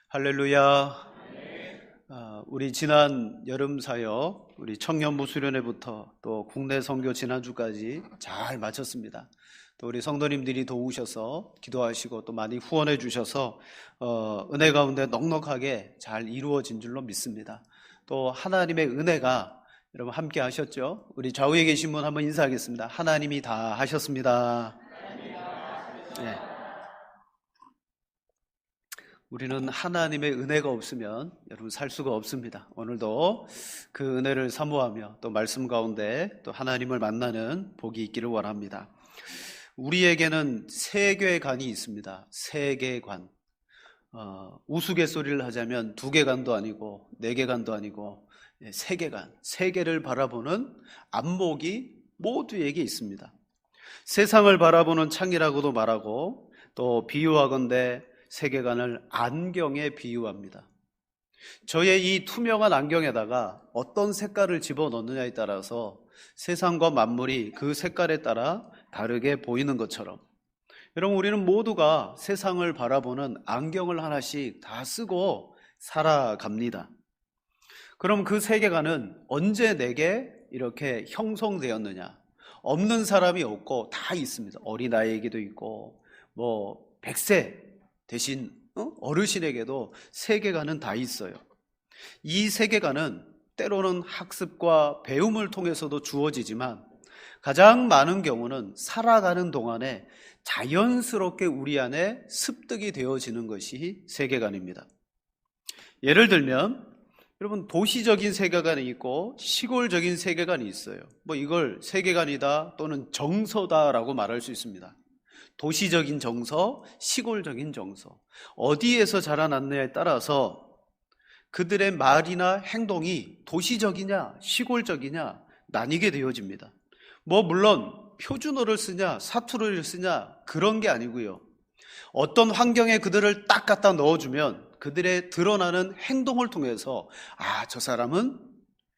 할렐루야. 우리 지난 여름 사역, 우리 청년부 수련회부터 또 국내 선교 지난주까지 잘 마쳤습니다. 또 우리 성도님들이 도우셔서 기도하시고 또 많이 후원해 주셔서 은혜 가운데 넉넉하게 잘 이루어진 줄로 믿습니다. 또 하나님의 은혜가 여러분 함께 하셨죠? 우리 좌우에 계신 분 한번 인사하겠습니다. 하나님이 다 하셨습니다. 네. 우리는 하나님의 은혜가 없으면 여러분 살 수가 없습니다. 오늘도 그 은혜를 사모하며 또 말씀 가운데 또 하나님을 만나는 복이 있기를 원합니다. 우리에게는 세계관이 있습니다. 세계관. 우스갯소리를 하자면 2개관도 아니고 4개관도 아니고 세계관. 세계를 바라보는 안목이 모두에게 있습니다. 세상을 바라보는 창이라고도 말하고 또 비유하건대 세계관을 안경에 비유합니다. 저의 이 투명한 안경에다가 어떤 색깔을 집어넣느냐에 따라서 세상과 만물이 그 색깔에 따라 다르게 보이는 것처럼 여러분 우리는 모두가 세상을 바라보는 안경을 하나씩 다 쓰고 살아갑니다. 그럼 그 세계관은 언제 내게 이렇게 형성되었느냐? 없는 사람이 없고 다 있습니다. 어린아이에게도 있고 100세 대신 어르신에게도 세계관은 다 있어요. 이 세계관은 때로는 학습과 배움을 통해서도 주어지지만 가장 많은 경우는 살아가는 동안에 자연스럽게 우리 안에 습득이 되어지는 것이 세계관입니다. 예를 들면 여러분 도시적인 세계관이 있고 시골적인 세계관이 있어요. 이걸 세계관이다 또는 정서다라고 말할 수 있습니다. 도시적인 정서, 시골적인 정서, 어디에서 자라났느냐에 따라서 그들의 말이나 행동이 도시적이냐 시골적이냐 나뉘게 되어집니다. 물론 표준어를 쓰냐 사투리를 쓰냐 그런 게 아니고요. 어떤 환경에 그들을 딱 갖다 넣어주면 그들의 드러나는 행동을 통해서 저 사람은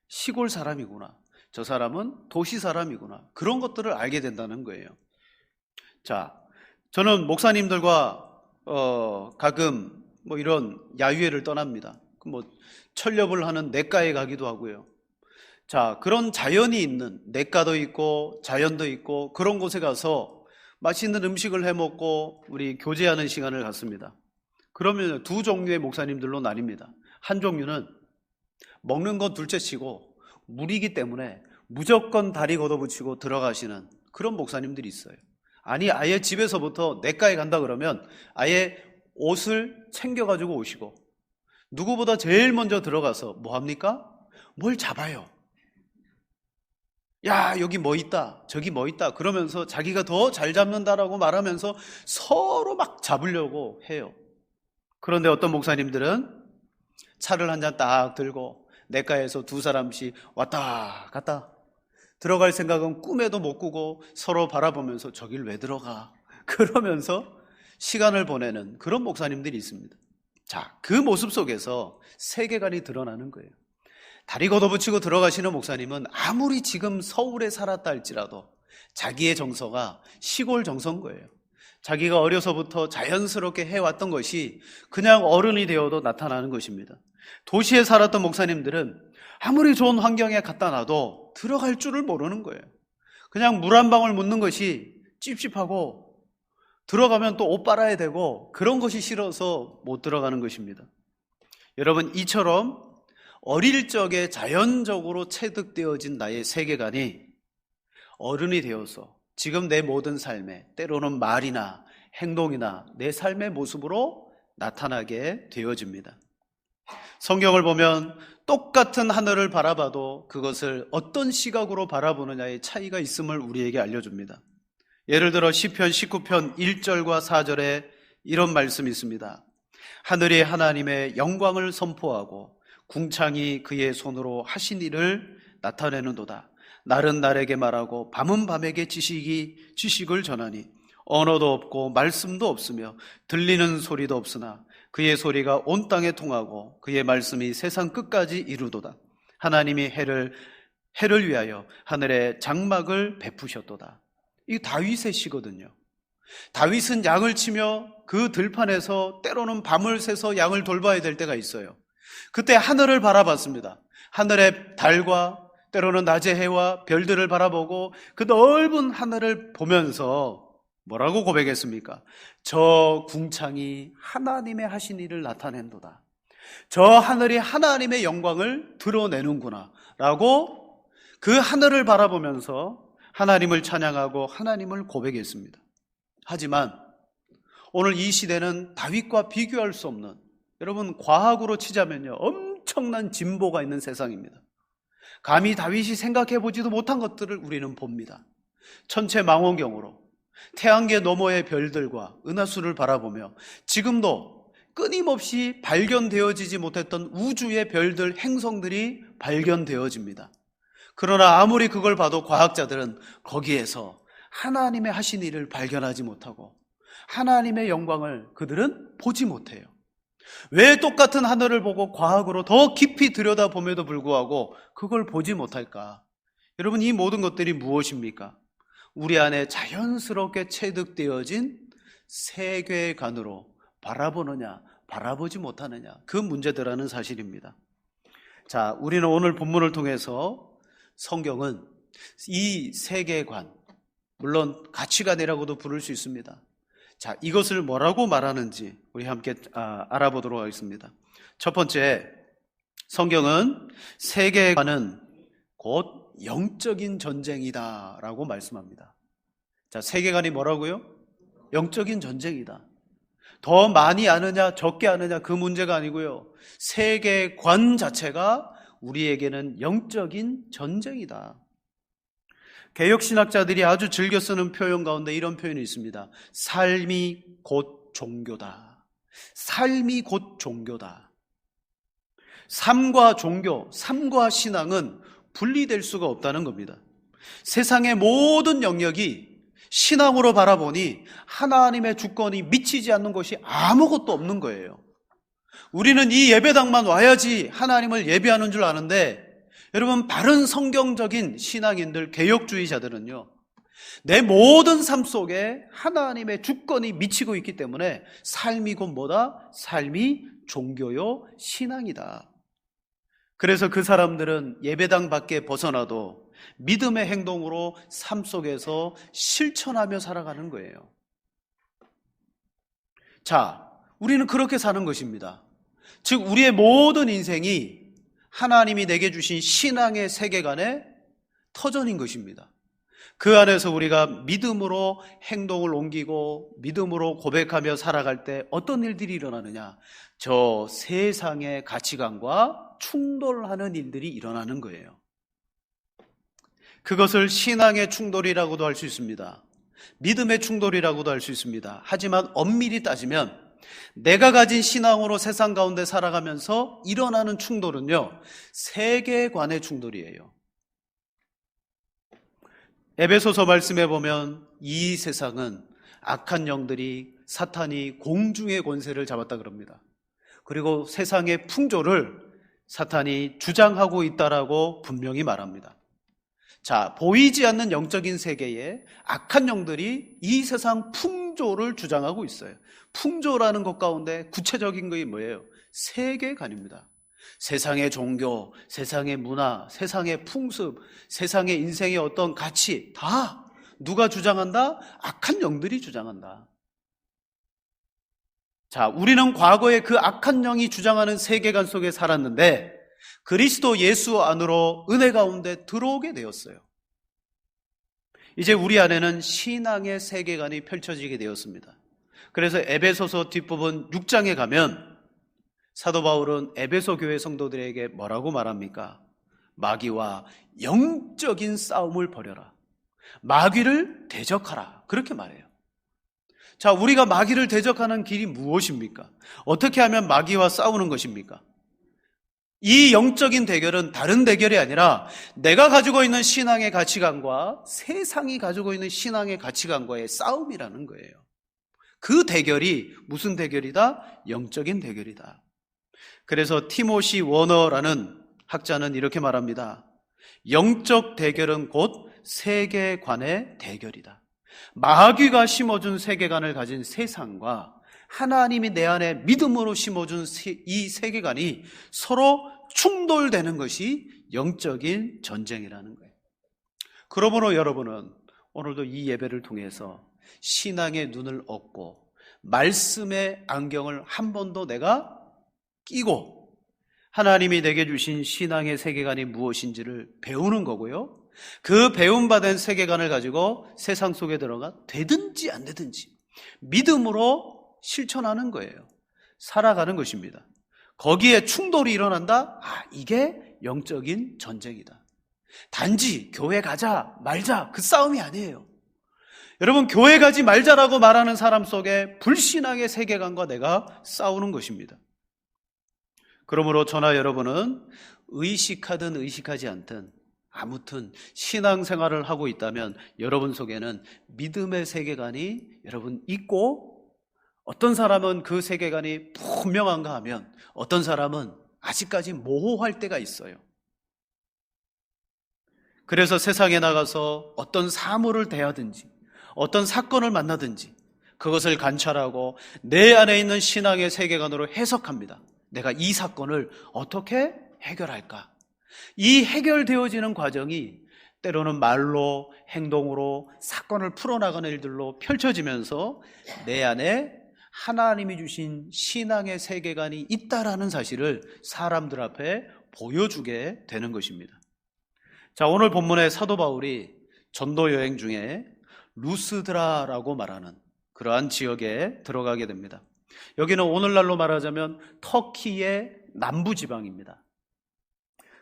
시골 사람이구나, 저 사람은 도시 사람이구나, 그런 것들을 알게 된다는 거예요. 자, 저는 목사님들과 가끔 이런 야유회를 떠납니다. 철렵을 하는 냇가에 가기도 하고요. 자, 그런 자연이 있는 냇가도 있고 자연도 있고 그런 곳에 가서 맛있는 음식을 해 먹고 우리 교제하는 시간을 갖습니다. 그러면 2 종류의 목사님들로 나뉩니다. 한 종류는 먹는 건 둘째치고 물이기 때문에 무조건 다리 걷어붙이고 들어가시는 그런 목사님들이 있어요. 아예 집에서부터 냇가에 간다 그러면 아예 옷을 챙겨가지고 오시고 누구보다 제일 먼저 들어가서 뭐합니까? 뭘 잡아요. 야, 여기 뭐 있다, 저기 뭐 있다 그러면서 자기가 더 잘 잡는다라고 말하면서 서로 막 잡으려고 해요. 그런데 어떤 목사님들은 차를 한 잔 딱 들고 냇가에서 2 사람씩 왔다 갔다 들어갈 생각은 꿈에도 못 꾸고 서로 바라보면서 저길 왜 들어가? 그러면서 시간을 보내는 그런 목사님들이 있습니다. 자, 그 모습 속에서 세계관이 드러나는 거예요. 다리 걷어붙이고 들어가시는 목사님은 아무리 지금 서울에 살았다 할지라도 자기의 정서가 시골 정서인 거예요. 자기가 어려서부터 자연스럽게 해왔던 것이 그냥 어른이 되어도 나타나는 것입니다. 도시에 살았던 목사님들은 아무리 좋은 환경에 갖다 놔도 들어갈 줄을 모르는 거예요. 그냥 물 한 방울 묻는 것이 찝찝하고 들어가면 또 옷 빨아야 되고 그런 것이 싫어서 못 들어가는 것입니다. 여러분, 이처럼 어릴 적에 자연적으로 체득되어진 나의 세계관이 어른이 되어서 지금 내 모든 삶에 때로는 말이나 행동이나 내 삶의 모습으로 나타나게 되어집니다. 성경을 보면 똑같은 하늘을 바라봐도 그것을 어떤 시각으로 바라보느냐의 차이가 있음을 우리에게 알려줍니다. 예를 들어 시편 19편 1절과 4절에 이런 말씀이 있습니다. 하늘이 하나님의 영광을 선포하고 궁창이 그의 손으로 하신 일을 나타내는도다. 날은 날에게 말하고 밤은 밤에게 지식을 전하니 언어도 없고 말씀도 없으며 들리는 소리도 없으나 그의 소리가 온 땅에 통하고 그의 말씀이 세상 끝까지 이루도다. 하나님이 해를 위하여 하늘에 장막을 베푸셨도다. 이 다윗의 시거든요. 다윗은 양을 치며 그 들판에서 때로는 밤을 새서 양을 돌봐야 될 때가 있어요. 그때 하늘을 바라봤습니다. 하늘의 달과 때로는 낮의 해와 별들을 바라보고 그 넓은 하늘을 보면서 뭐라고 고백했습니까? 저 궁창이 하나님의 하신 일을 나타낸도다. 저 하늘이 하나님의 영광을 드러내는구나 라고 그 하늘을 바라보면서 하나님을 찬양하고 하나님을 고백했습니다. 하지만 오늘 이 시대는 다윗과 비교할 수 없는, 여러분 과학으로 치자면요, 엄청난 진보가 있는 세상입니다. 감히 다윗이 생각해보지도 못한 것들을 우리는 봅니다. 천체 망원경으로 태양계 너머의 별들과 은하수를 바라보며 지금도 끊임없이 발견되어지지 못했던 우주의 별들, 행성들이 발견되어집니다. 그러나 아무리 그걸 봐도 과학자들은 거기에서 하나님의 하신 일을 발견하지 못하고 하나님의 영광을 그들은 보지 못해요. 왜 똑같은 하늘을 보고 과학으로 더 깊이 들여다봄에도 불구하고 그걸 보지 못할까? 여러분, 이 모든 것들이 무엇입니까? 우리 안에 자연스럽게 체득되어진 세계관으로 바라보느냐, 바라보지 못하느냐, 그 문제들라는 사실입니다. 자, 우리는 오늘 본문을 통해서 성경은 이 세계관, 물론 가치관이라고도 부를 수 있습니다. 자, 이것을 뭐라고 말하는지 우리 함께 알아보도록 하겠습니다. 첫 번째, 성경은 세계관은 곧 영적인 전쟁이다 라고 말씀합니다. 자, 세계관이 뭐라고요? 영적인 전쟁이다. 더 많이 아느냐 적게 아느냐 그 문제가 아니고요, 세계관 자체가 우리에게는 영적인 전쟁이다. 개혁신학자들이 아주 즐겨 쓰는 표현 가운데 이런 표현이 있습니다. 삶이 곧 종교다. 삶이 곧 종교다. 삶과 종교, 삶과 신앙은 분리될 수가 없다는 겁니다. 세상의 모든 영역이 신앙으로 바라보니 하나님의 주권이 미치지 않는 것이 아무것도 없는 거예요. 우리는 이 예배당만 와야지 하나님을 예배하는 줄 아는데, 여러분, 바른 성경적인 신앙인들, 개혁주의자들은요, 내 모든 삶 속에 하나님의 주권이 미치고 있기 때문에 삶이 곧 뭐다? 삶이 종교요, 신앙이다. 그래서 그 사람들은 예배당 밖에 벗어나도 믿음의 행동으로 삶 속에서 실천하며 살아가는 거예요. 자, 우리는 그렇게 사는 것입니다. 즉, 우리의 모든 인생이 하나님이 내게 주신 신앙의 세계관의 터전인 것입니다. 그 안에서 우리가 믿음으로 행동을 옮기고 믿음으로 고백하며 살아갈 때 어떤 일들이 일어나느냐? 저 세상의 가치관과 충돌하는 일들이 일어나는 거예요. 그것을 신앙의 충돌이라고도 할 수 있습니다. 믿음의 충돌이라고도 할 수 있습니다. 하지만 엄밀히 따지면 내가 가진 신앙으로 세상 가운데 살아가면서 일어나는 충돌은요, 세계관의 충돌이에요. 에베소서 말씀해 보면 이 세상은 악한 영들이, 사탄이 공중의 권세를 잡았다 그럽니다. 그리고 세상의 풍조를 사탄이 주장하고 있다라고 분명히 말합니다. 자, 보이지 않는 영적인 세계에 악한 영들이 이 세상 풍조를 주장하고 있어요. 풍조라는 것 가운데 구체적인 것이 뭐예요? 세계관입니다. 세상의 종교, 세상의 문화, 세상의 풍습, 세상의 인생의 어떤 가치, 다 누가 주장한다? 악한 영들이 주장한다. 자, 우리는 과거에 그 악한 영이 주장하는 세계관 속에 살았는데 그리스도 예수 안으로 은혜 가운데 들어오게 되었어요. 이제 우리 안에는 신앙의 세계관이 펼쳐지게 되었습니다. 그래서 에베소서 뒷부분 6장에 가면 사도 바울은 에베소 교회 성도들에게 뭐라고 말합니까? 마귀와 영적인 싸움을 벌여라. 마귀를 대적하라. 그렇게 말해요. 자, 우리가 마귀를 대적하는 길이 무엇입니까? 어떻게 하면 마귀와 싸우는 것입니까? 이 영적인 대결은 다른 대결이 아니라 내가 가지고 있는 신앙의 가치관과 세상이 가지고 있는 신앙의 가치관과의 싸움이라는 거예요. 그 대결이 무슨 대결이다? 영적인 대결이다. 그래서 티모시 워너라는 학자는 이렇게 말합니다. 영적 대결은 곧 세계관의 대결이다. 마귀가 심어준 세계관을 가진 세상과 하나님이 내 안에 믿음으로 심어준 이 세계관이 서로 충돌되는 것이 영적인 전쟁이라는 거예요. 그러므로 여러분은 오늘도 이 예배를 통해서 신앙의 눈을 얻고 말씀의 안경을 한 번 더 내가 끼고 하나님이 내게 주신 신앙의 세계관이 무엇인지를 배우는 거고요. 그 배움받은 세계관을 가지고 세상 속에 들어가 되든지 안 되든지 믿음으로 실천하는 거예요. 살아가는 것입니다. 거기에 충돌이 일어난다? 이게 영적인 전쟁이다. 단지 교회 가자 말자 그 싸움이 아니에요. 여러분, 교회 가지 말자라고 말하는 사람 속에 불신앙의 세계관과 내가 싸우는 것입니다. 그러므로 저나 여러분은 의식하든 의식하지 않든 아무튼 신앙생활을 하고 있다면 여러분 속에는 믿음의 세계관이 여러분 있고, 어떤 사람은 그 세계관이 분명한가 하면 어떤 사람은 아직까지 모호할 때가 있어요. 그래서 세상에 나가서 어떤 사물을 대하든지 어떤 사건을 만나든지 그것을 관찰하고 내 안에 있는 신앙의 세계관으로 해석합니다. 내가 이 사건을 어떻게 해결할까? 이 해결되어지는 과정이 때로는 말로, 행동으로, 사건을 풀어나가는 일들로 펼쳐지면서 내 안에 하나님이 주신 신앙의 세계관이 있다라는 사실을 사람들 앞에 보여주게 되는 것입니다. 자, 오늘 본문의 사도 바울이 전도 여행 중에 루스드라라고 말하는 그러한 지역에 들어가게 됩니다. 여기는 오늘날로 말하자면 터키의 남부지방입니다.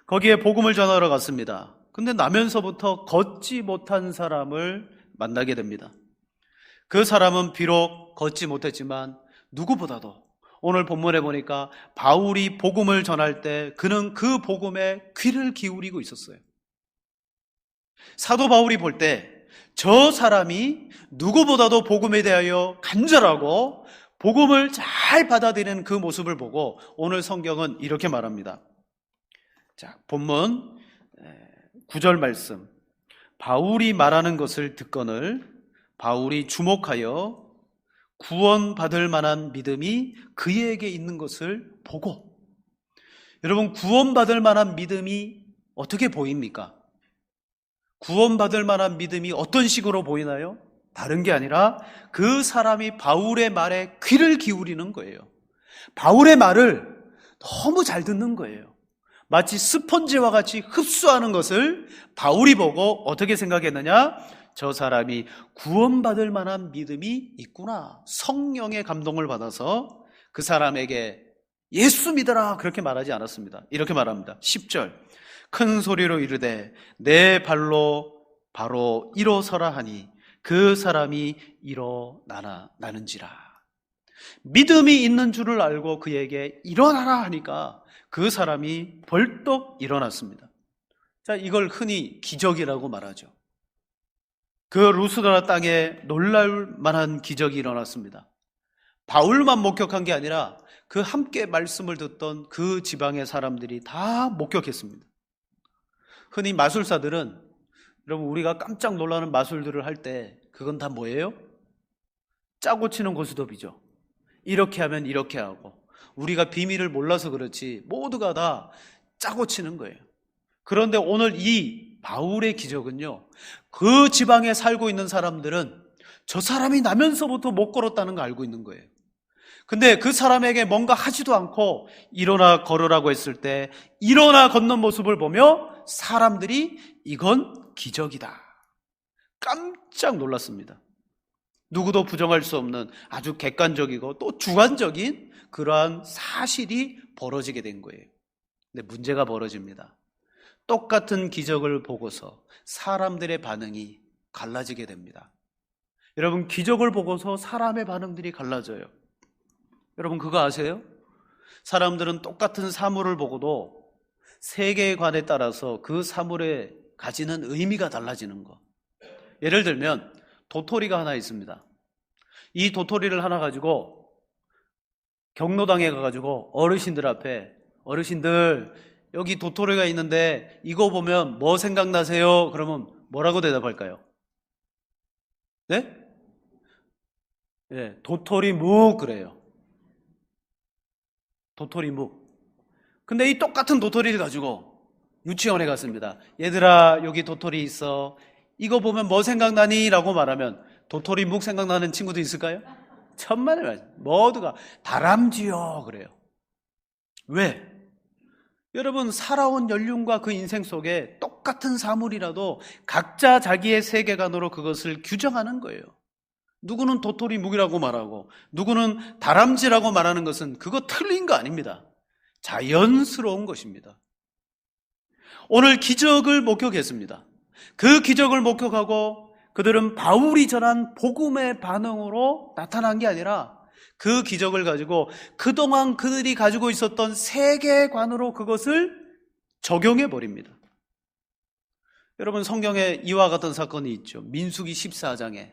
거기에 복음을 전하러 갔습니다. 근데 나면서부터 걷지 못한 사람을 만나게 됩니다. 그 사람은 비록 걷지 못했지만 누구보다도 오늘 본문에 보니까 바울이 복음을 전할 때 그는 그 복음에 귀를 기울이고 있었어요. 사도 바울이 볼 때 저 사람이 누구보다도 복음에 대하여 간절하고 복음을 잘 받아들이는 그 모습을 보고 오늘 성경은 이렇게 말합니다. 자, 본문 9절 말씀. 바울이 말하는 것을 듣거늘 바울이 주목하여 구원받을 만한 믿음이 그에게 있는 것을 보고, 여러분, 구원받을 만한 믿음이 어떻게 보입니까? 구원받을 만한 믿음이 어떤 식으로 보이나요? 다른 게 아니라 그 사람이 바울의 말에 귀를 기울이는 거예요. 바울의 말을 너무 잘 듣는 거예요. 마치 스펀지와 같이 흡수하는 것을 바울이 보고 어떻게 생각했느냐? 저 사람이 구원받을 만한 믿음이 있구나. 성령의 감동을 받아서 그 사람에게 예수 믿어라 그렇게 말하지 않았습니다. 이렇게 말합니다. 10절. 큰 소리로 이르되 내 발로 바로 일어서라 하니 그 사람이 일어나는지라. 믿음이 있는 줄을 알고 그에게 일어나라 하니까 그 사람이 벌떡 일어났습니다. 자, 이걸 흔히 기적이라고 말하죠. 그 루스드라 땅에 놀랄 만한 기적이 일어났습니다. 바울만 목격한 게 아니라 그 함께 말씀을 듣던 그 지방의 사람들이 다 목격했습니다. 흔히 마술사들은, 여러분, 우리가 깜짝 놀라는 마술들을 할 때 그건 다 뭐예요? 짜고 치는 고스톱이죠. 이렇게 하면 이렇게 하고, 우리가 비밀을 몰라서 그렇지 모두가 다 짜고 치는 거예요. 그런데 오늘 이 바울의 기적은요, 그 지방에 살고 있는 사람들은 저 사람이 나면서부터 못 걸었다는 거 알고 있는 거예요. 근데 그 사람에게 뭔가 하지도 않고 일어나 걸으라고 했을 때 일어나 걷는 모습을 보며 사람들이 이건 기적이다. 깜짝 놀랐습니다. 누구도 부정할 수 없는 아주 객관적이고 또 주관적인 그러한 사실이 벌어지게 된 거예요. 근데 문제가 벌어집니다. 똑같은 기적을 보고서 사람들의 반응이 갈라지게 됩니다. 여러분, 기적을 보고서 사람의 반응들이 갈라져요. 여러분, 그거 아세요? 사람들은 똑같은 사물을 보고도 세계관에 따라서 그 사물에 가지는 의미가 달라지는 거. 예를 들면 도토리가 하나 있습니다. 이 도토리를 하나 가지고 경로당에 가가지고 어르신들 앞에, 어르신들 여기 도토리가 있는데 이거 보면 뭐 생각나세요? 그러면 뭐라고 대답할까요? 네? 네, 도토리 묵 그래요. 도토리묵. 근데 이 똑같은 도토리를 가지고 유치원에 갔습니다. 얘들아, 여기 도토리 있어. 이거 보면 뭐 생각나니? 라고 말하면 도토리묵 생각나는 친구도 있을까요? 천만에 말이죠. 모두가 다람쥐요 그래요. 왜? 여러분, 살아온 연륜과 그 인생 속에 똑같은 사물이라도 각자 자기의 세계관으로 그것을 규정하는 거예요. 누구는 도토리묵이라고 말하고 누구는 다람쥐라고 말하는 것은 그거 틀린 거 아닙니다. 자연스러운 것입니다. 오늘 기적을 목격했습니다. 그 기적을 목격하고 그들은 바울이 전한 복음의 반응으로 나타난 게 아니라 그 기적을 가지고 그동안 그들이 가지고 있었던 세계관으로 그것을 적용해 버립니다. 여러분, 성경에 이와 같은 사건이 있죠. 민수기 14장에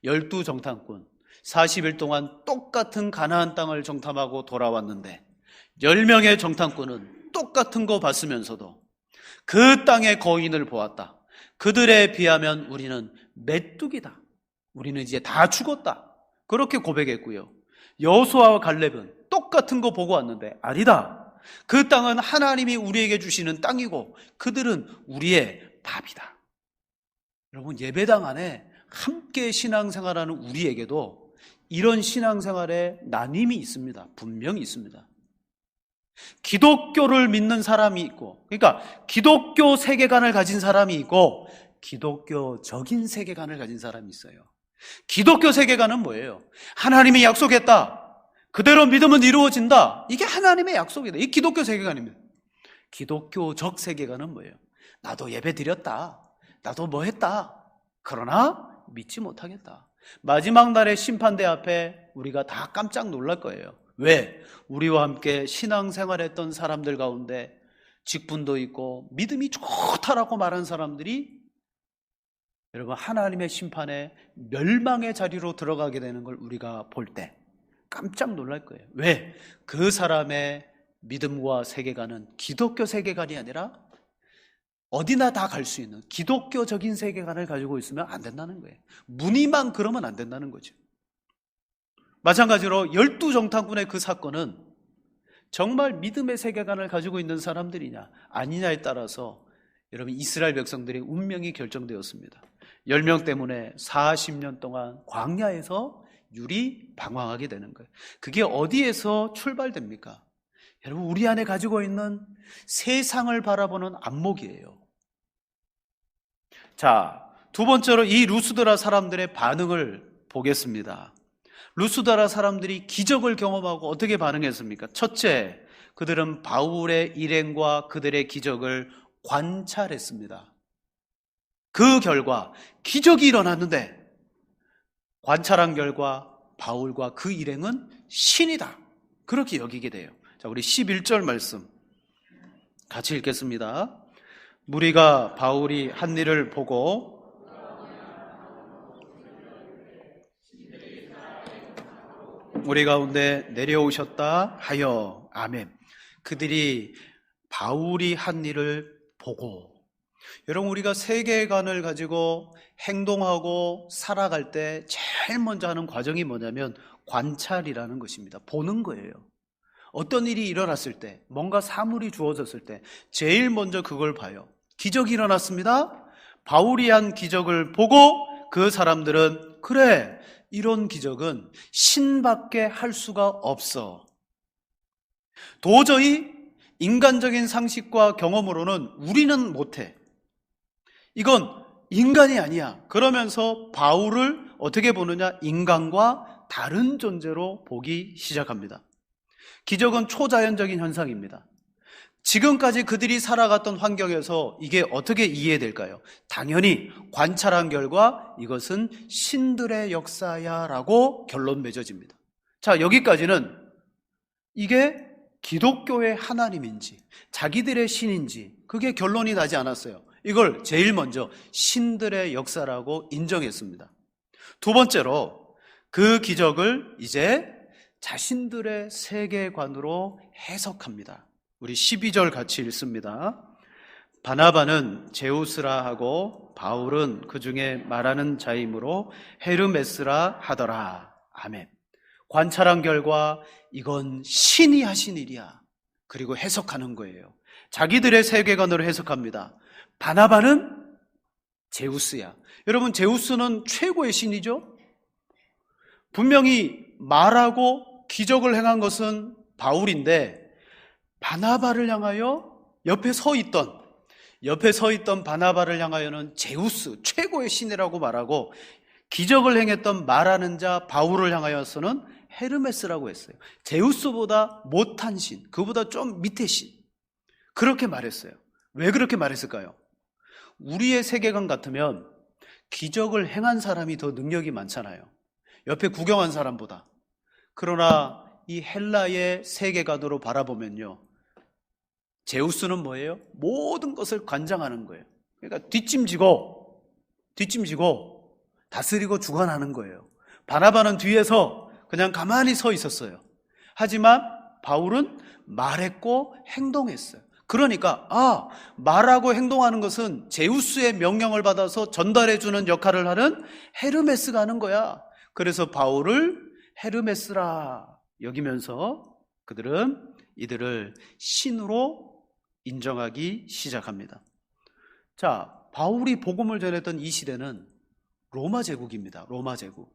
12정탐꾼 40일 동안 똑같은 가나안 땅을 정탐하고 돌아왔는데 10명의 정탐꾼은 똑같은 거 봤으면서도 그 땅의 거인을 보았다. 그들에 비하면 우리는 메뚜기다. 우리는 이제 다 죽었다. 그렇게 고백했고요. 여호수아와 갈렙은 똑같은 거 보고 왔는데 아니다. 그 땅은 하나님이 우리에게 주시는 땅이고 그들은 우리의 밥이다. 여러분, 예배당 안에 함께 신앙생활하는 우리에게도 이런 신앙생활에 나님이 있습니다. 분명히 있습니다. 기독교를 믿는 사람이 있고, 그러니까 기독교 세계관을 가진 사람이 있고 기독교적인 세계관을 가진 사람이 있어요. 기독교 세계관은 뭐예요? 하나님이 약속했다. 그대로 믿으면 이루어진다. 이게 하나님의 약속이다. 이 기독교 세계관입니다. 기독교적 세계관은 뭐예요? 나도 예배 드렸다. 나도 뭐 했다. 그러나 믿지 못하겠다. 마지막 날의 심판대 앞에 우리가 다 깜짝 놀랄 거예요. 왜? 우리와 함께 신앙생활했던 사람들 가운데 직분도 있고 믿음이 좋다라고 말한 사람들이 여러분, 하나님의 심판에 멸망의 자리로 들어가게 되는 걸 우리가 볼 때 깜짝 놀랄 거예요. 왜? 그 사람의 믿음과 세계관은 기독교 세계관이 아니라 어디나 다 갈 수 있는 기독교적인 세계관을 가지고 있으면 안 된다는 거예요. 무늬만 그러면 안 된다는 거죠. 마찬가지로 12정탐꾼의 그 사건은 정말 믿음의 세계관을 가지고 있는 사람들이냐 아니냐에 따라서 여러분, 이스라엘 백성들의 운명이 결정되었습니다. 10명 때문에 40년 동안 광야에서 유리방황하게 되는 거예요. 그게 어디에서 출발됩니까? 여러분, 우리 안에 가지고 있는 세상을 바라보는 안목이에요. 자, 두 번째로 이 루스드라 사람들의 반응을 보겠습니다. 루스드라 사람들이 기적을 경험하고 어떻게 반응했습니까? 첫째, 그들은 바울의 일행과 그들의 기적을 관찰했습니다. 그 결과 기적이 일어났는데 관찰한 결과 바울과 그 일행은 신이다. 그렇게 여기게 돼요. 자, 우리 11절 말씀 같이 읽겠습니다. 무리가 바울이 한 일을 보고 우리 가운데 내려오셨다 하여. 아멘. 그들이 바울이 한 일을 보고, 여러분, 우리가 세계관을 가지고 행동하고 살아갈 때 제일 먼저 하는 과정이 뭐냐면 관찰이라는 것입니다. 보는 거예요. 어떤 일이 일어났을 때, 뭔가 사물이 주어졌을 때 제일 먼저 그걸 봐요. 기적이 일어났습니다. 바울이 한 기적을 보고 그 사람들은 그래, 이런 기적은 신밖에 할 수가 없어. 도저히 인간적인 상식과 경험으로는 우리는 못해. 이건 인간이 아니야. 그러면서 바울을 어떻게 보느냐? 인간과 다른 존재로 보기 시작합니다. 기적은 초자연적인 현상입니다. 지금까지 그들이 살아갔던 환경에서 이게 어떻게 이해될까요? 당연히 관찰한 결과 이것은 신들의 역사야 라고 결론 맺어집니다. 자, 여기까지는 이게 기독교의 하나님인지 자기들의 신인지 그게 결론이 나지 않았어요. 이걸 제일 먼저 신들의 역사라고 인정했습니다. 두 번째로 그 기적을 이제 자신들의 세계관으로 해석합니다. 우리 12절 같이 읽습니다. 바나바는 제우스라 하고 바울은 그 중에 말하는 자이므로 헤르메스라 하더라. 아멘. 관찰한 결과 이건 신이 하신 일이야. 그리고 해석하는 거예요. 자기들의 세계관으로 해석합니다. 바나바는 제우스야. 여러분, 제우스는 최고의 신이죠? 분명히 말하고 기적을 행한 것은 바울인데 바나바를 향하여 옆에 서 있던 바나바를 향하여는 제우스, 최고의 신이라고 말하고 기적을 행했던 말하는 자 바울을 향하여서는 헤르메스라고 했어요. 제우스보다 못한 신, 그보다 좀 밑의 신. 그렇게 말했어요. 왜 그렇게 말했을까요? 우리의 세계관 같으면 기적을 행한 사람이 더 능력이 많잖아요. 옆에 구경한 사람보다. 그러나 이 헬라의 세계관으로 바라보면요, 제우스는 뭐예요? 모든 것을 관장하는 거예요. 그러니까 뒷짐지고 다스리고 주관하는 거예요. 바나바는 뒤에서 그냥 가만히 서 있었어요. 하지만 바울은 말했고 행동했어요. 그러니까 말하고 행동하는 것은 제우스의 명령을 받아서 전달해주는 역할을 하는 헤르메스가 하는 거야. 그래서 바울을 헤르메스라 여기면서 그들은 이들을 신으로 인정하기 시작합니다. 자, 바울이 복음을 전했던 이 시대는 로마 제국입니다. 로마 제국.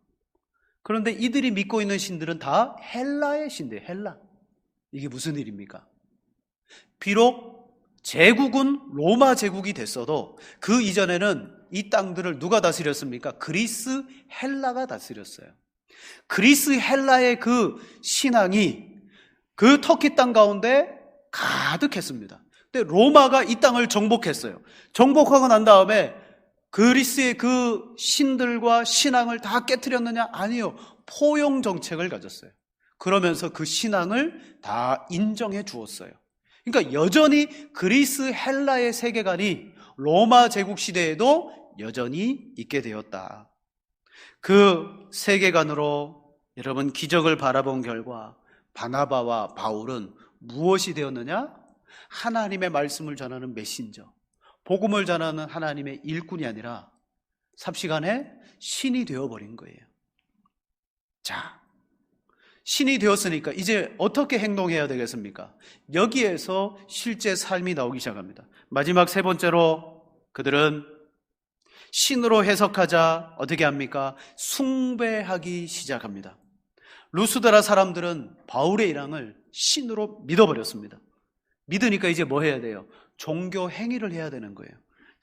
그런데 이들이 믿고 있는 신들은 다 헬라의 신들, 헬라. 이게 무슨 일입니까? 비록 제국은 로마 제국이 됐어도 그 이전에는 이 땅들을 누가 다스렸습니까? 그리스 헬라가 다스렸어요. 그리스 헬라의 그 신앙이 그 터키 땅 가운데 가득했습니다. 근데 로마가 이 땅을 정복했어요. 정복하고 난 다음에 그리스의 그 신들과 신앙을 다 깨트렸느냐? 아니요. 포용 정책을 가졌어요. 그러면서 그 신앙을 다 인정해 주었어요. 그러니까 여전히 그리스 헬라의 세계관이 로마 제국 시대에도 여전히 있게 되었다. 그 세계관으로 여러분 기적을 바라본 결과 바나바와 바울은 무엇이 되었느냐? 하나님의 말씀을 전하는 메신저, 복음을 전하는 하나님의 일꾼이 아니라 삽시간에 신이 되어버린 거예요. 자, 신이 되었으니까 이제 어떻게 행동해야 되겠습니까? 여기에서 실제 삶이 나오기 시작합니다. 마지막 세 번째로 그들은 신으로 해석하자 어떻게 합니까? 숭배하기 시작합니다. 루스드라 사람들은 바울의 일항을 신으로 믿어버렸습니다. 믿으니까 이제 뭐 해야 돼요? 종교 행위를 해야 되는 거예요.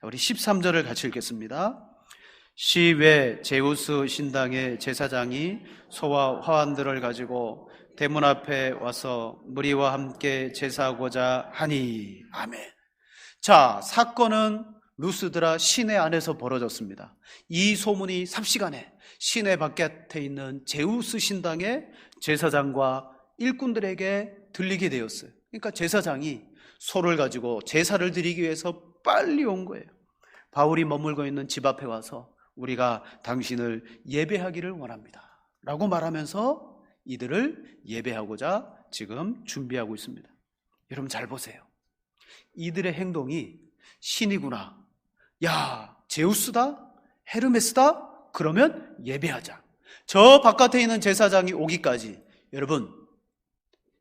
우리 13절을 같이 읽겠습니다. 시외 제우스 신당의 제사장이 소와 화환들을 가지고 대문 앞에 와서 무리와 함께 제사하고자 하니. 아멘. 자, 사건은 루스드라 시내 안에서 벌어졌습니다. 이 소문이 삽시간에 시내 바깥에 있는 제우스 신당의 제사장과 일꾼들에게 들리게 되었어요. 그러니까 제사장이 소를 가지고 제사를 드리기 위해서 빨리 온 거예요. 바울이 머물고 있는 집 앞에 와서 우리가 당신을 예배하기를 원합니다 라고 말하면서 이들을 예배하고자 지금 준비하고 있습니다. 여러분 잘 보세요. 이들의 행동이 신이구나, 야 제우스다, 헤르메스다, 그러면 예배하자. 저 바깥에 있는 제사장이 오기까지 여러분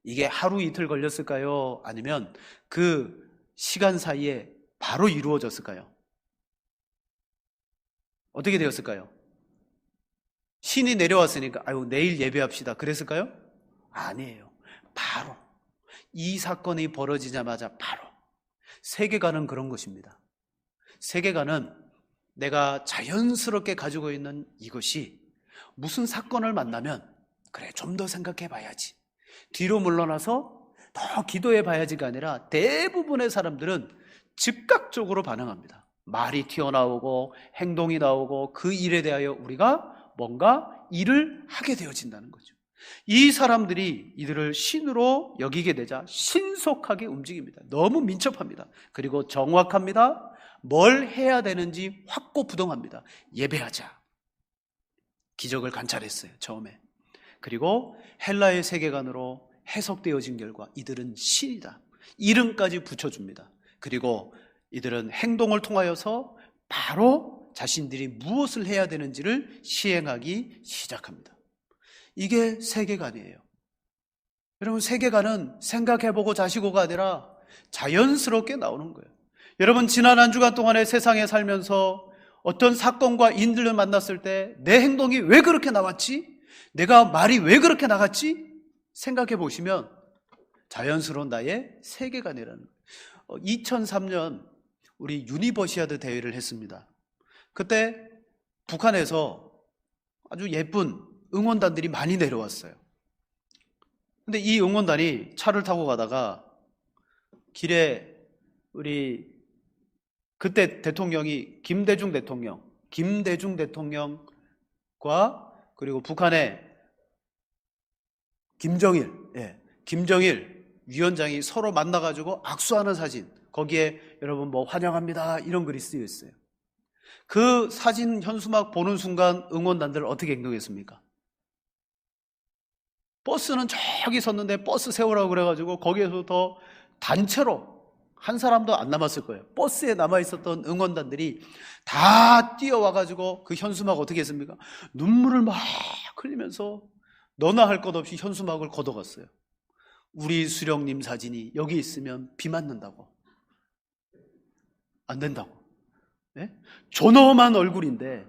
이게 하루 이틀 걸렸을까요? 아니면 그 시간 사이에 바로 이루어졌을까요? 어떻게 되었을까요? 신이 내려왔으니까 아유 내일 예배합시다 그랬을까요? 아니에요. 바로 이 사건이 벌어지자마자 바로 세계관은 그런 것입니다. 세계관은 내가 자연스럽게 가지고 있는 이것이 무슨 사건을 만나면 그래 좀 더 생각해 봐야지, 뒤로 물러나서 더 기도해 봐야지가 아니라 대부분의 사람들은 즉각적으로 반응합니다. 말이 튀어나오고 행동이 나오고 그 일에 대하여 우리가 뭔가 일을 하게 되어진다는 거죠. 이 사람들이 이들을 신으로 여기게 되자 신속하게 움직입니다. 너무 민첩합니다. 그리고 정확합니다. 뭘 해야 되는지 확고부동합니다. 예배하자. 기적을 관찰했어요, 처음에. 그리고 헬라의 세계관으로 해석되어진 결과 이들은 신이다, 이름까지 붙여줍니다. 그리고 이들은 행동을 통하여서 바로 자신들이 무엇을 해야 되는지를 시행하기 시작합니다. 이게 세계관이에요. 여러분, 세계관은 생각해보고 자시고가 아니라 자연스럽게 나오는 거예요. 여러분, 지난 한 주간 동안에 세상에 살면서 어떤 사건과 인들을 만났을 때 내 행동이 왜 그렇게 나왔지? 내가 말이 왜 그렇게 나갔지? 생각해 보시면 자연스러운 나의 세계관이라는 거예요. 2003년 우리 유니버시아드 대회를 했습니다. 그때 북한에서 아주 예쁜 응원단들이 많이 내려왔어요. 근데 이 응원단이 차를 타고 가다가 길에 우리 그때 대통령이 김대중 대통령과 그리고 북한의 김정일 위원장이 서로 만나가지고 악수하는 사진, 거기에 여러분 뭐 환영합니다 이런 글이 쓰여 있어요. 그 사진 현수막 보는 순간 응원단들 어떻게 행동했습니까? 버스는 저기 섰는데 버스 세우라고 그래가지고 거기에서부터 단체로 한 사람도 안 남았을 거예요. 버스에 남아있었던 응원단들이 다 뛰어와가지고 그 현수막 어떻게 했습니까? 눈물을 막 흘리면서 너나 할 것 없이 현수막을 걷어갔어요. 우리 수령님 사진이 여기 있으면 비 맞는다고. 안 된다고. 네? 존엄한 얼굴인데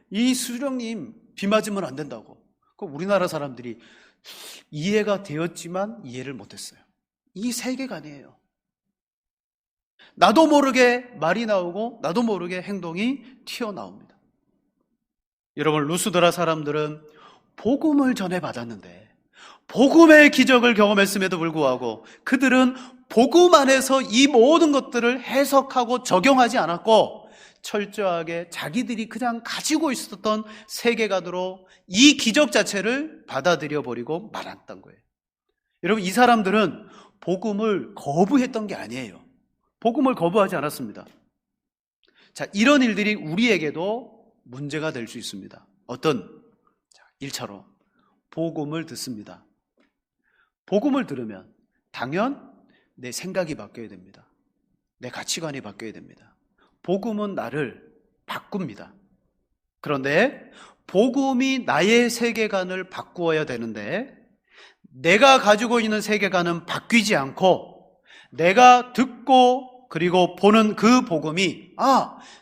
이 수령님 비 맞으면 안 된다고. 우리나라 사람들이 이해가 되었지만 이해를 못했어요. 이 세계관이에요. 나도 모르게 말이 나오고 나도 모르게 행동이 튀어나옵니다. 여러분, 루스드라 사람들은 복음을 전해받았는데 복음의 기적을 경험했음에도 불구하고 그들은 복음 안에서 이 모든 것들을 해석하고 적용하지 않았고 철저하게 자기들이 그냥 가지고 있었던 세계관으로 이 기적 자체를 받아들여 버리고 말았던 거예요. 여러분, 이 사람들은 복음을 거부했던 게 아니에요. 복음을 거부하지 않았습니다. 자, 이런 일들이 우리에게도 문제가 될 수 있습니다. 어떤? 1차로 복음을 듣습니다. 복음을 들으면 당연 내 생각이 바뀌어야 됩니다. 내 가치관이 바뀌어야 됩니다. 복음은 나를 바꿉니다. 그런데 복음이 나의 세계관을 바꾸어야 되는데 내가 가지고 있는 세계관은 바뀌지 않고 내가 듣고 그리고 보는 그 복음이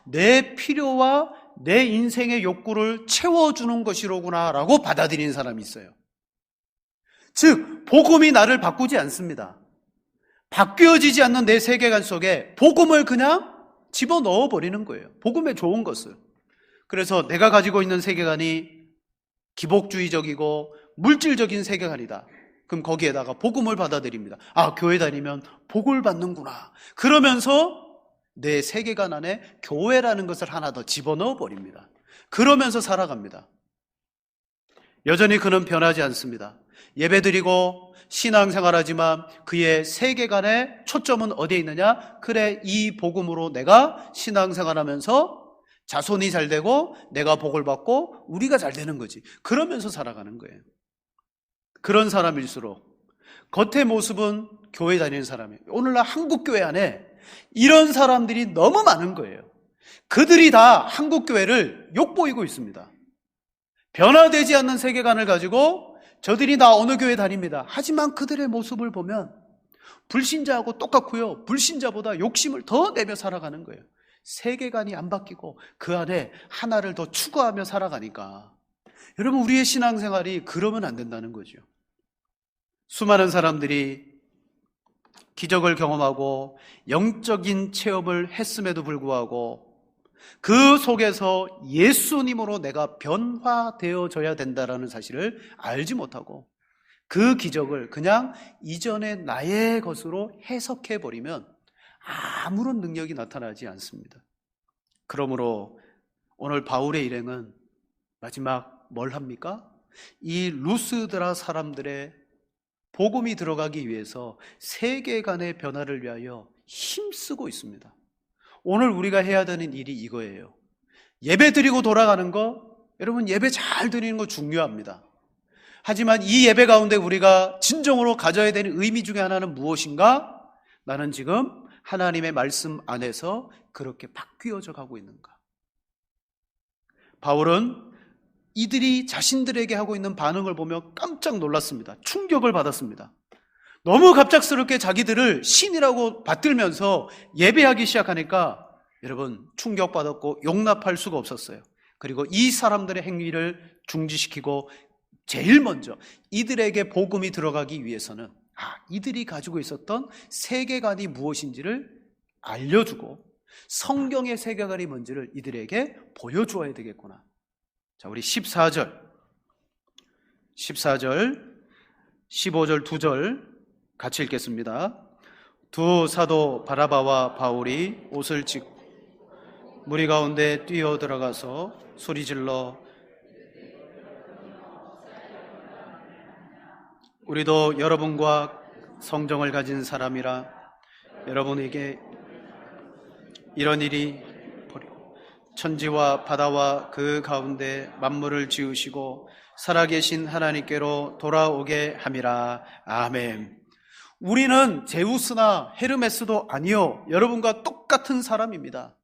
내 필요와 내 인생의 욕구를 채워주는 것이로구나 라고 받아들이는 사람이 있어요. 즉 복음이 나를 바꾸지 않습니다. 바뀌어지지 않는 내 세계관 속에 복음을 그냥 집어넣어 버리는 거예요. 복음의 좋은 것을. 그래서 내가 가지고 있는 세계관이 기복주의적이고 물질적인 세계관이다. 그럼 거기에다가 복음을 받아들입니다. 교회 다니면 복을 받는구나. 그러면서 내 세계관 안에 교회라는 것을 하나 더 집어넣어 버립니다. 그러면서 살아갑니다. 여전히 그는 변하지 않습니다. 예배드리고 신앙생활하지만 그의 세계관의 초점은 어디에 있느냐? 그래, 이 복음으로 내가 신앙생활하면서 자손이 잘 되고 내가 복을 받고 우리가 잘 되는 거지. 그러면서 살아가는 거예요. 그런 사람일수록 겉의 모습은 교회 다니는 사람이에요. 오늘날 한국교회 안에 이런 사람들이 너무 많은 거예요. 그들이 다 한국교회를 욕보이고 있습니다. 변화되지 않는 세계관을 가지고 저들이 다 어느 교회 다닙니다. 하지만 그들의 모습을 보면 불신자하고 똑같고요. 불신자보다 욕심을 더 내며 살아가는 거예요. 세계관이 안 바뀌고 그 안에 하나를 더 추구하며 살아가니까 여러분, 우리의 신앙생활이 그러면 안 된다는 거죠. 수많은 사람들이 기적을 경험하고 영적인 체험을 했음에도 불구하고 그 속에서 예수님으로 내가 변화되어져야 된다는 사실을 알지 못하고 그 기적을 그냥 이전의 나의 것으로 해석해버리면 아무런 능력이 나타나지 않습니다. 그러므로 오늘 바울의 일행은 마지막 뭘 합니까? 이 루스드라 사람들의 복음이 들어가기 위해서 세계관의 변화를 위하여 힘쓰고 있습니다. 오늘 우리가 해야 되는 일이 이거예요. 예배 드리고 돌아가는 거, 여러분 예배 잘 드리는 거 중요합니다. 하지만 이 예배 가운데 우리가 진정으로 가져야 되는 의미 중에 하나는 무엇인가? 나는 지금 하나님의 말씀 안에서 그렇게 바뀌어져 가고 있는가? 바울은 이들이 자신들에게 하고 있는 반응을 보며 깜짝 놀랐습니다. 충격을 받았습니다. 너무 갑작스럽게 자기들을 신이라고 받들면서 예배하기 시작하니까 여러분 충격받았고 용납할 수가 없었어요. 그리고 이 사람들의 행위를 중지시키고 제일 먼저 이들에게 복음이 들어가기 위해서는 이들이 가지고 있었던 세계관이 무엇인지를 알려주고 성경의 세계관이 뭔지를 이들에게 보여주어야 되겠구나. 자, 우리 14절, 15절, 2절 같이 읽겠습니다. 두 사도 바나바와 바울이 옷을 찢고 무리 가운데 뛰어 들어가서 소리질러 우리도 여러분과 성정을 가진 사람이라 여러분에게 이런 일이 천지와 바다와 그 가운데 만물을 지으시고 살아계신 하나님께로 돌아오게 함이라. 아멘. 우리는 제우스나 헤르메스도 아니요 여러분과 똑같은 사람입니다.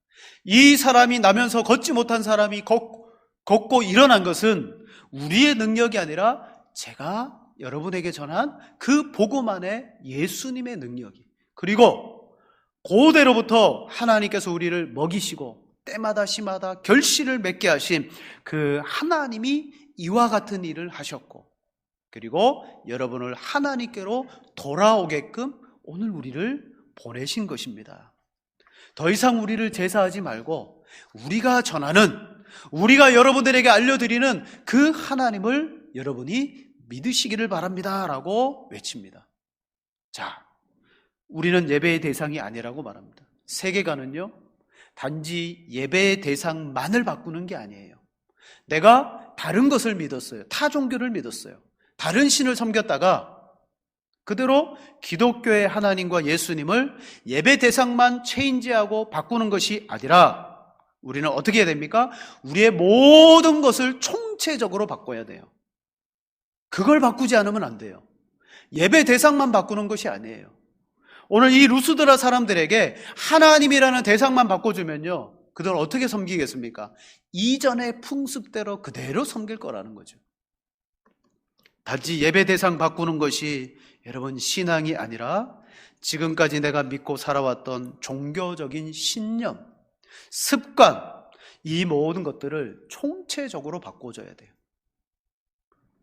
이 사람이 나면서 걷지 못한 사람이 걷고 일어난 것은 우리의 능력이 아니라 제가 여러분에게 전한 그 복음 안에 예수님의 능력이, 그리고 고대로부터 하나님께서 우리를 먹이시고 때마다 시마다 결실을 맺게 하신 그 하나님이 이와 같은 일을 하셨고, 그리고 여러분을 하나님께로 돌아오게끔 오늘 우리를 보내신 것입니다. 더 이상 우리를 제사하지 말고 우리가 전하는, 우리가 여러분들에게 알려드리는 그 하나님을 여러분이 믿으시기를 바랍니다 라고 외칩니다. 자, 우리는 예배의 대상이 아니라고 말합니다. 세계관은요 단지 예배의 대상만을 바꾸는 게 아니에요. 내가 다른 것을 믿었어요. 타 종교를 믿었어요. 다른 신을 섬겼다가 그대로 기독교의 하나님과 예수님을 예배 대상만 체인지하고 바꾸는 것이 아니라 우리는 어떻게 해야 됩니까? 우리의 모든 것을 총체적으로 바꿔야 돼요. 그걸 바꾸지 않으면 안 돼요. 예배 대상만 바꾸는 것이 아니에요. 오늘 이 루스드라 사람들에게 하나님이라는 대상만 바꿔주면요 그들 어떻게 섬기겠습니까? 이전의 풍습대로 그대로 섬길 거라는 거죠. 단지 예배 대상 바꾸는 것이 여러분 신앙이 아니라 지금까지 내가 믿고 살아왔던 종교적인 신념, 습관, 이 모든 것들을 총체적으로 바꿔줘야 돼요.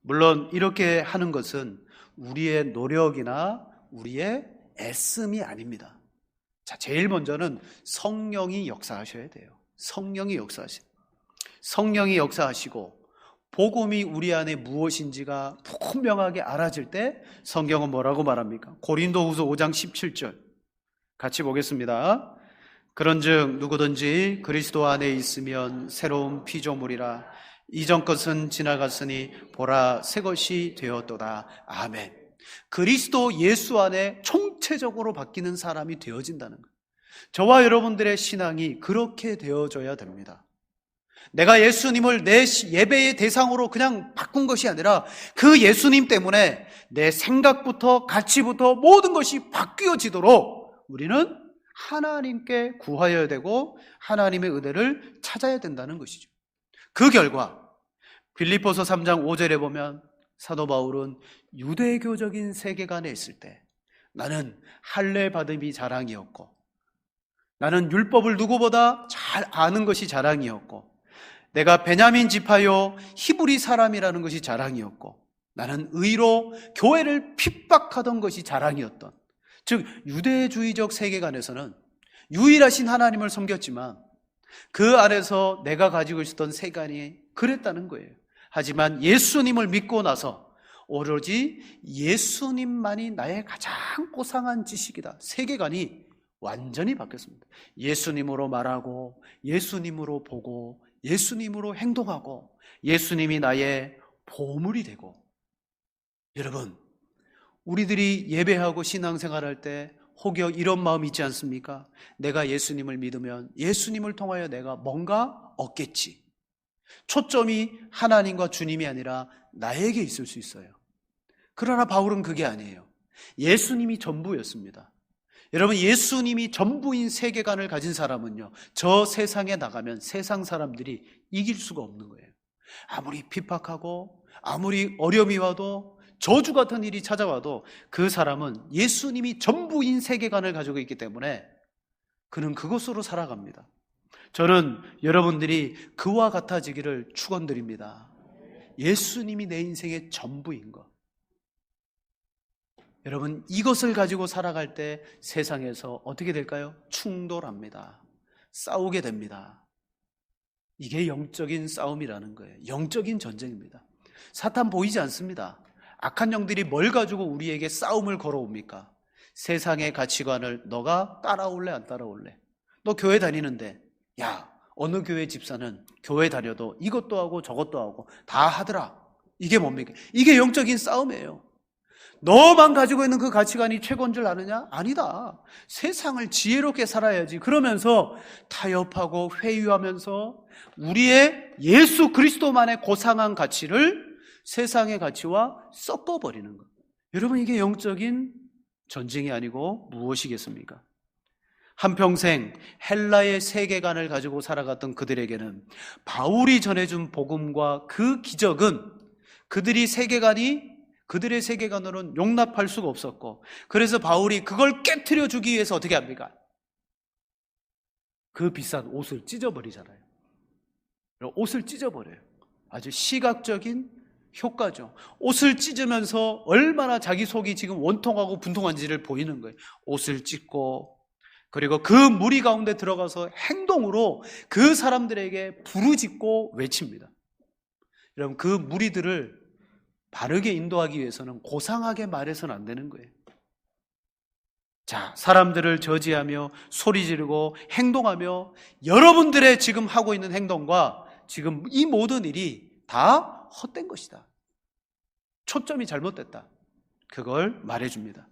물론 이렇게 하는 것은 우리의 노력이나 우리의 애씀이 아닙니다. 자, 제일 먼저는 성령이 역사하셔야 돼요. 성령이 역사하시고 복음이 우리 안에 무엇인지가 분명하게 알아질 때 성경은 뭐라고 말합니까? 고린도후서 5장 17절 같이 보겠습니다. 그런즉 누구든지 그리스도 안에 있으면 새로운 피조물이라 이전 것은 지나갔으니 보라 새 것이 되었도다. 아멘. 그리스도 예수 안에 총체적으로 바뀌는 사람이 되어진다는 거예요. 저와 여러분들의 신앙이 그렇게 되어져야 됩니다. 내가 예수님을 내 예배의 대상으로 그냥 바꾼 것이 아니라 그 예수님 때문에 내 생각부터 가치부터 모든 것이 바뀌어지도록 우리는 하나님께 구하여야 되고 하나님의 은혜를 찾아야 된다는 것이죠. 그 결과 빌립보서 3장 5절에 보면 사도 바울은 유대교적인 세계관에 있을 때 나는 할례 받음이 자랑이었고 나는 율법을 누구보다 잘 아는 것이 자랑이었고 내가 베냐민 지파요 히브리 사람이라는 것이 자랑이었고 나는 의로 교회를 핍박하던 것이 자랑이었던, 즉 유대주의적 세계관에서는 유일하신 하나님을 섬겼지만 그 안에서 내가 가지고 있었던 세계관이 그랬다는 거예요. 하지만 예수님을 믿고 나서 오로지 예수님만이 나의 가장 고상한 지식이다. 세계관이 완전히 바뀌었습니다. 예수님으로 말하고 예수님으로 보고 예수님으로 행동하고 예수님이 나의 보물이 되고, 여러분 우리들이 예배하고 신앙생활할 때 혹여 이런 마음이 있지 않습니까? 내가 예수님을 믿으면 예수님을 통하여 내가 뭔가 얻겠지. 초점이 하나님과 주님이 아니라 나에게 있을 수 있어요. 그러나 바울은 그게 아니에요. 예수님이 전부였습니다. 여러분, 예수님이 전부인 세계관을 가진 사람은요, 저 세상에 나가면 세상 사람들이 이길 수가 없는 거예요. 아무리 핍박하고 아무리 어려움이 와도 저주 같은 일이 찾아와도 그 사람은 예수님이 전부인 세계관을 가지고 있기 때문에 그는 그것으로 살아갑니다. 저는 여러분들이 그와 같아지기를 축원드립니다. 예수님이 내 인생의 전부인 것. 여러분, 이것을 가지고 살아갈 때 세상에서 어떻게 될까요? 충돌합니다. 싸우게 됩니다. 이게 영적인 싸움이라는 거예요. 영적인 전쟁입니다. 사탄 보이지 않습니다. 악한 영들이 뭘 가지고 우리에게 싸움을 걸어옵니까? 세상의 가치관을 너가 따라올래 안 따라올래? 너 교회 다니는데 야, 어느 교회 집사는 교회 다녀도 이것도 하고 저것도 하고 다 하더라. 이게 뭡니까? 이게 영적인 싸움이에요. 너만 가지고 있는 그 가치관이 최고인 줄 아느냐? 아니다. 세상을 지혜롭게 살아야지. 그러면서 타협하고 회유하면서 우리의 예수 그리스도만의 고상한 가치를 세상의 가치와 섞어버리는 것. 여러분, 이게 영적인 전쟁이 아니고 무엇이겠습니까? 한평생 헬라의 세계관을 가지고 살아갔던 그들에게는 바울이 전해준 복음과 그 기적은 그들의 세계관으로는 용납할 수가 없었고, 그래서 바울이 그걸 깨트려 주기 위해서 어떻게 합니까? 그 비싼 옷을 찢어버리잖아요. 옷을 찢어버려요. 아주 시각적인 효과죠. 옷을 찢으면서 얼마나 자기 속이 지금 원통하고 분통한지를 보이는 거예요. 옷을 찢고, 그리고 그 무리 가운데 들어가서 행동으로 그 사람들에게 부르짖고 외칩니다. 여러분, 그 무리들을 바르게 인도하기 위해서는 고상하게 말해서는 안 되는 거예요. 자, 사람들을 저지하며 소리 지르고 행동하며 여러분들의 지금 하고 있는 행동과 지금 이 모든 일이 다 헛된 것이다. 초점이 잘못됐다. 그걸 말해줍니다.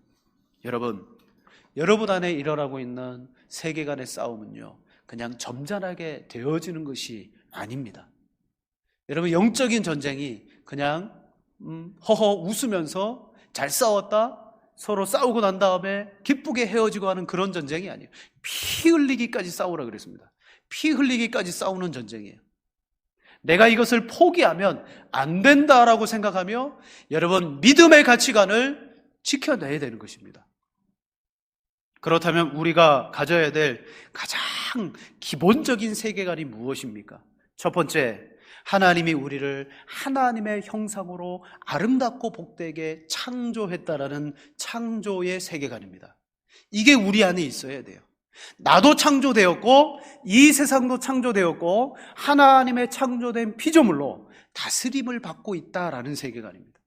여러분 안에 일어나고 있는 세계관의 싸움은요, 그냥 점잖하게 되어지는 것이 아닙니다. 여러분, 영적인 전쟁이 그냥 허허 웃으면서 잘 싸웠다, 서로 싸우고 난 다음에 기쁘게 헤어지고 하는 그런 전쟁이 아니에요. 피 흘리기까지 싸우라 그랬습니다. 피 흘리기까지 싸우는 전쟁이에요. 내가 이것을 포기하면 안 된다라고 생각하며 여러분, 믿음의 가치관을 지켜내야 되는 것입니다. 그렇다면 우리가 가져야 될 가장 기본적인 세계관이 무엇입니까? 첫 번째, 하나님이 우리를 하나님의 형상으로 아름답고 복되게 창조했다라는 창조의 세계관입니다. 이게 우리 안에 있어야 돼요. 나도 창조되었고 이 세상도 창조되었고 하나님의 창조된 피조물로 다스림을 받고 있다라는 세계관입니다.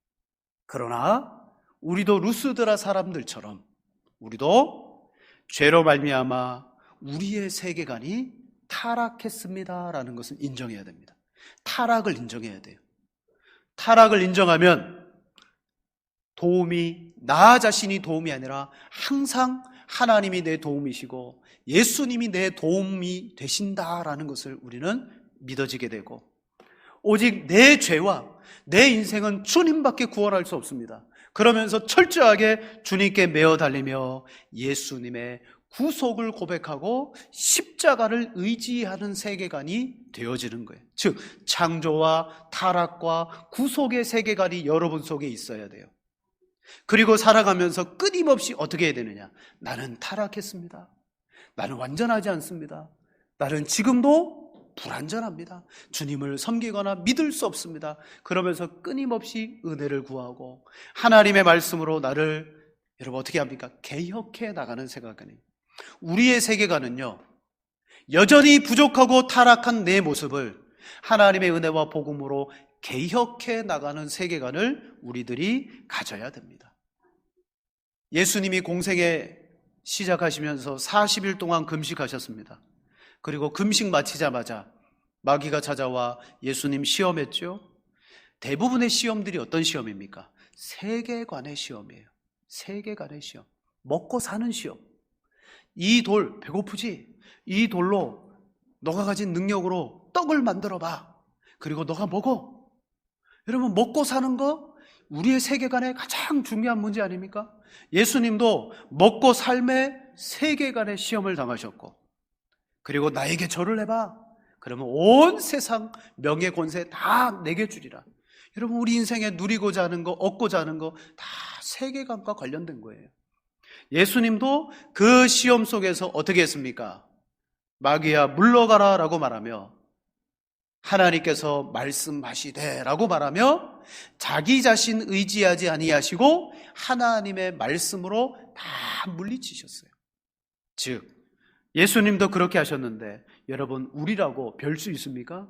그러나 우리도 루스드라 사람들처럼 우리도 죄로 말미암아 우리의 세계관이 타락했습니다라는 것을 인정해야 됩니다. 타락을 인정해야 돼요. 타락을 인정하면 나 자신이 도움이 아니라 항상 하나님이 내 도움이시고 예수님이 내 도움이 되신다라는 것을 우리는 믿어지게 되고, 오직 내 죄와 내 인생은 주님밖에 구원할 수 없습니다. 그러면서 철저하게 주님께 매어 달리며 예수님의 구속을 고백하고 십자가를 의지하는 세계관이 되어지는 거예요. 즉, 창조와 타락과 구속의 세계관이 여러분 속에 있어야 돼요. 그리고 살아가면서 끊임없이 어떻게 해야 되느냐? 나는 타락했습니다. 나는 완전하지 않습니다. 나는 지금도 불완전합니다. 주님을 섬기거나 믿을 수 없습니다. 그러면서 끊임없이 은혜를 구하고 하나님의 말씀으로 나를 여러분 어떻게 합니까? 개혁해 나가는 세계관입니다. 우리의 세계관은요, 여전히 부족하고 타락한 내 모습을 하나님의 은혜와 복음으로 개혁해 나가는 세계관을 우리들이 가져야 됩니다. 예수님이 공생에 시작하시면서 40일 동안 금식하셨습니다. 그리고 금식 마치자마자 마귀가 찾아와 예수님 시험했죠. 대부분의 시험들이 어떤 시험입니까? 세계관의 시험이에요. 세계관의 시험. 먹고 사는 시험. 이 돌 배고프지? 이 돌로 너가 가진 능력으로 떡을 만들어 봐. 그리고 너가 먹어. 여러분, 먹고 사는 거 우리의 세계관의 가장 중요한 문제 아닙니까? 예수님도 먹고 삶의 세계관의 시험을 당하셨고, 그리고 나에게 절을 해봐. 그러면 온 세상 명예 권세 다 내게 주리라. 여러분, 우리 인생에 누리고자 하는 거, 얻고자 하는 거 다 세계관과 관련된 거예요. 예수님도 그 시험 속에서 어떻게 했습니까? 마귀야 물러가라 라고 말하며, 하나님께서 말씀하시되 라고 말하며 자기 자신 의지하지 아니하시고 하나님의 말씀으로 다 물리치셨어요. 즉 예수님도 그렇게 하셨는데, 여러분, 우리라고 별 수 있습니까?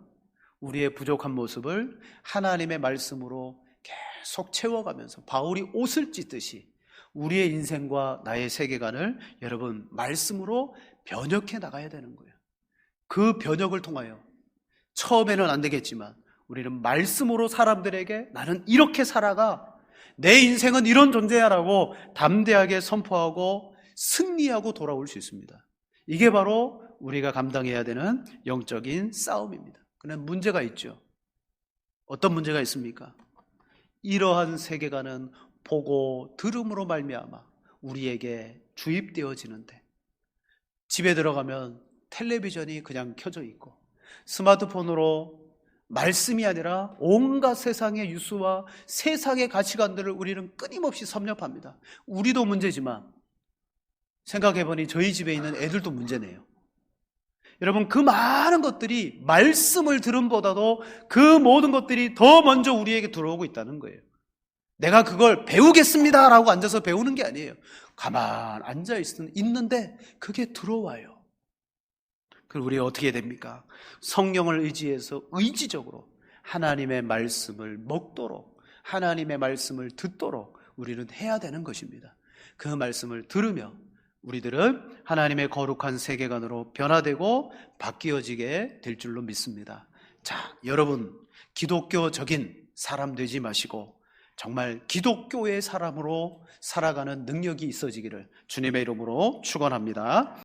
우리의 부족한 모습을 하나님의 말씀으로 계속 채워가면서 바울이 옷을 찢듯이 우리의 인생과 나의 세계관을 여러분 말씀으로 변혁해 나가야 되는 거예요. 그 변혁을 통하여 처음에는 안 되겠지만 우리는 말씀으로 사람들에게 나는 이렇게 살아가, 내 인생은 이런 존재야 라고 담대하게 선포하고 승리하고 돌아올 수 있습니다. 이게 바로 우리가 감당해야 되는 영적인 싸움입니다. 그런데 문제가 있죠. 어떤 문제가 있습니까? 이러한 세계관은 보고 들음으로 말미암아 우리에게 주입되어지는데, 집에 들어가면 텔레비전이 그냥 켜져 있고 스마트폰으로 말씀이 아니라 온갖 세상의 뉴스와 세상의 가치관들을 우리는 끊임없이 섭렵합니다. 우리도 문제지만 생각해보니 저희 집에 있는 애들도 문제네요. 여러분, 그 많은 것들이 말씀을 들음보다도 그 모든 것들이 더 먼저 우리에게 들어오고 있다는 거예요. 내가 그걸 배우겠습니다 라고 앉아서 배우는 게 아니에요. 가만 앉아 있는데 그게 들어와요. 그럼 우리가 어떻게 됩니까? 성령을 의지해서 의지적으로 하나님의 말씀을 먹도록, 하나님의 말씀을 듣도록 우리는 해야 되는 것입니다. 그 말씀을 들으며 우리들은 하나님의 거룩한 세계관으로 변화되고 바뀌어지게 될 줄로 믿습니다. 자, 여러분, 기독교적인 사람 되지 마시고 정말 기독교의 사람으로 살아가는 능력이 있어지기를 주님의 이름으로 축원합니다.